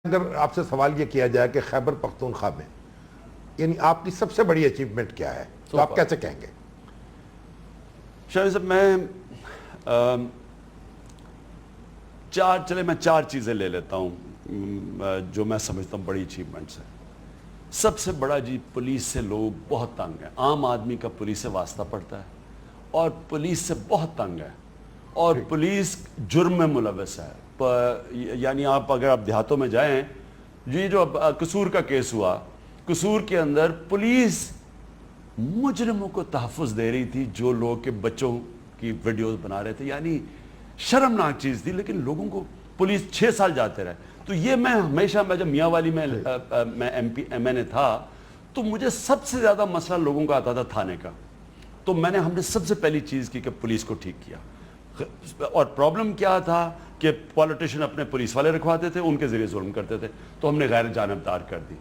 اگر آپ سے سوال یہ کیا جائے کہ خیبر پختونخوا میں یعنی آپ کی سب سے بڑی اچیومنٹ کیا ہے تو آپ کیسے کہیں گے؟ شاہد صاحب میں چار چیزیں لے لیتا ہوں جو میں سمجھتا ہوں بڑی اچیومنٹس ہیں. سب سے بڑا جی پولیس سے لوگ بہت تنگ ہیں. عام آدمی کا پولیس سے واسطہ پڑتا ہے اور پولیس سے بہت تنگ ہے اور پولیس جرم میں ملوث ہے. یعنی اگر آپ دیہاتوں میں جائیں جی جو قصور کا کیس ہوا قصور کے اندر پولیس مجرموں کو تحفظ دے رہی تھی جو لوگ کے بچوں کی ویڈیوز بنا رہے تھے. یعنی شرمناک چیز تھی لیکن لوگوں کو پولیس 6 سال جاتے رہے. تو یہ میں ہمیشہ جب میاں والی میں ایم این اے تھا تو مجھے سب سے زیادہ مسئلہ لوگوں کا آتا تھا تھانے کا. تو ہم نے سب سے پہلی چیز کی کہ پولیس کو ٹھیک کیا. اور پرابلم کیا تھا کہ پولیٹیشین اپنے پولیس والے رکھواتے تھے ان کے ذریعے ظلم کرتے تھے تو ہم نے غیر جانبدار کر دی.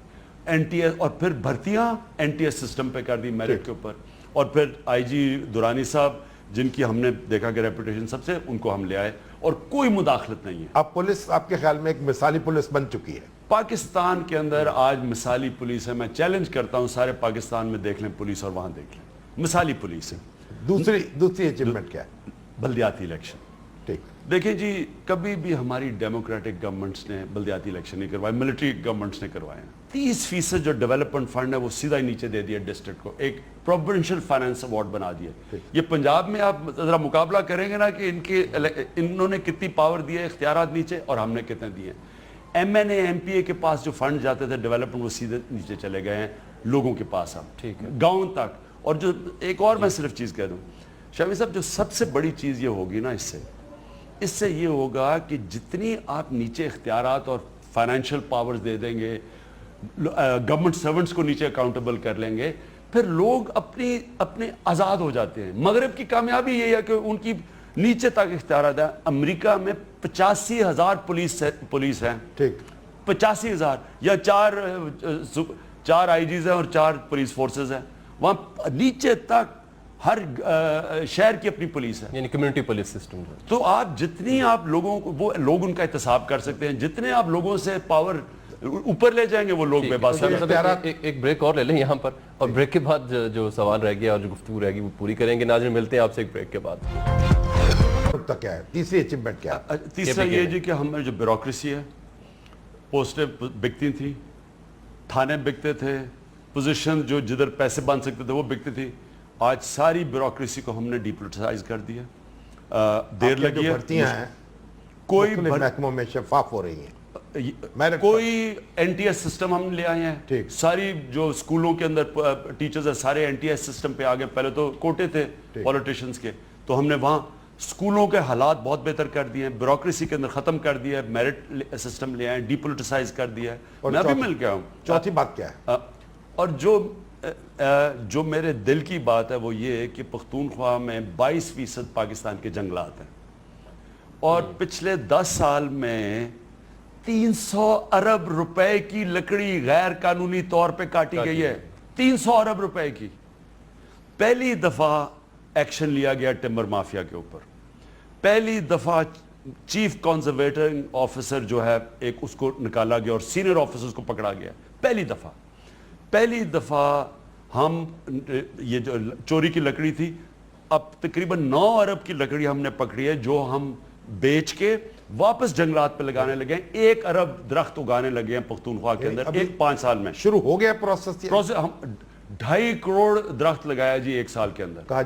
این ٹی ایس اور پھر بھرتیاں این ٹی ایس سسٹم پہ کر دی میرٹ کے اوپر. اور پھر آئی جی دورانی صاحب جن کی ہم نے دیکھا کہ ریپوٹیشن سب سے ان کو ہم لے آئے اور کوئی مداخلت نہیں ہے. اب پولیس آپ کے خیال میں ایک مثالی پولیس بن چکی ہے؟ پاکستان کے اندر آج مثالی پولیس ہے. میں چیلنج کرتا ہوں سارے پاکستان میں دیکھ لیں پولیس اور وہاں دیکھ لیں مثالی پولیس ہے. دوسری اچیومنٹ کیا ہے؟ بلدیاتی الیکشن. ٹھیک دیکھیں جی کبھی بھی ہماری ڈیموکریٹک گورنمنٹس نے بلدیاتی الیکشن نہیں کروائے. ملٹری گورنمنٹس نے کروائے ہیں. 30% جو ڈیولپمنٹ فنڈ ہے وہ سیدھا ہی نیچے دے دیا ڈسٹرکٹ کو. ایک پروونشل فائنانس ایوارڈ بنا دیا. یہ پنجاب میں آپ ذرا مقابلہ کریں گے نا کہ انہوں نے کتنی پاور دی ہے اختیارات نیچے اور ہم نے کتنے دیے ہیں. M N A M P A کے پاس جو فنڈ جاتے تھے ڈیولپمنٹ وہ سیدھے نیچے چلے گئے ہیں لوگوں کے پاس اب گاؤں تک. اور جو ایک اور میں صرف چیز کہہ دوں شامی صاحب جو سب سے بڑی چیز یہ ہوگی نا اس سے یہ ہوگا کہ جتنی آپ نیچے اختیارات اور فائنینشیل پاورز دے دیں گے گورنمنٹ سرونٹس کو نیچے اکاؤنٹیبل کر لیں گے پھر لوگ اپنے آزاد ہو جاتے ہیں. مغرب کی کامیابی یہ ہے کہ ان کی نیچے تک اختیارات ہیں. امریکہ میں 85,000 پولیس ہیں. ٹھیک 85,000 یا 4 آئی جیز ہیں اور 4 پولیس فورسز ہیں. وہاں نیچے تک ہر شہر کی اپنی پولیس ہے یعنی کمیونٹی پولیس سسٹم. تو آپ جتنی آپ لوگوں کو وہ لوگ ان کا احتساب کر سکتے ہیں جتنے آپ لوگوں سے پاور اوپر لے جائیں گے وہ لوگ بے بس. ایک بریک اور لے لیں یہاں پر اور بریک کے بعد جو سوال رہ گیا اور جو گفتگو رہ گئی وہ پوری کریں گے. ناظرین ملتے ہیں آپ سے ایک بریک کے بعد. کیا ہے تیسری اچیومنٹ کیا ہے؟ تیسرا یہ جی کہ ہمیں جو بیوروکریسی ہے پوسٹیں بکتی تھیں تھانے بکتے تھے پوزیشن جو جدھر پیسے بن سکتے تھے وہ بکتی تھی. آج ساری بیوروکریسی کو ہم نے ڈیپولیٹائز کر دیا. دیر لگی ہے کوئی محکموں میں شفاف ہو رہی ہیں. کوئی این ٹی ایس سسٹم ہم لے آئے ہیں. ساری جو اسکولوں کے اندر ٹیچرز ہیں سارے این ٹی ایس سسٹم پہ آگے. پہلے تو کوٹے تھے پولیٹیشنز کے تو ہم نے وہاں اسکولوں کے حالات بہت بہتر کر دیے ہیں. بیوروکریسی کے اندر ختم کر دیا ہے. میرٹ سسٹم لے آئے ہیں ڈیپولیٹائز کر دیا ہے. میں بھی مل گیا ہوں. چوتھی بات کیا ہے؟ اور جو میرے دل کی بات ہے وہ یہ ہے کہ پختونخوا میں 22% پاکستان کے جنگلات ہیں اور پچھلے 10 سال میں 300 ارب روپے کی لکڑی غیر قانونی طور پہ کاٹی گئی ہے. 300 ارب روپے کی. پہلی دفعہ ایکشن لیا گیا ٹمبر مافیا کے اوپر. پہلی دفعہ چیف کنزرویٹنگ آفیسر جو ہے ایک اس کو نکالا گیا اور سینئر آفیسرز کو پکڑا گیا. پہلی دفعہ ہم یہ جو چوری کی لکڑی تھی اب تقریباً 9 ارب کی لکڑی ہم نے پکڑی ہے جو ہم بیچ کے واپس جنگلات پہ لگانے لگے ہیں. 1 ارب درخت اگانے لگے ہیں پختونخوا کے اندر 5 سال میں. شروع ہو گیا پروسیس. ہم 2.5 کروڑ درخت لگایا جی 1 سال کے اندر.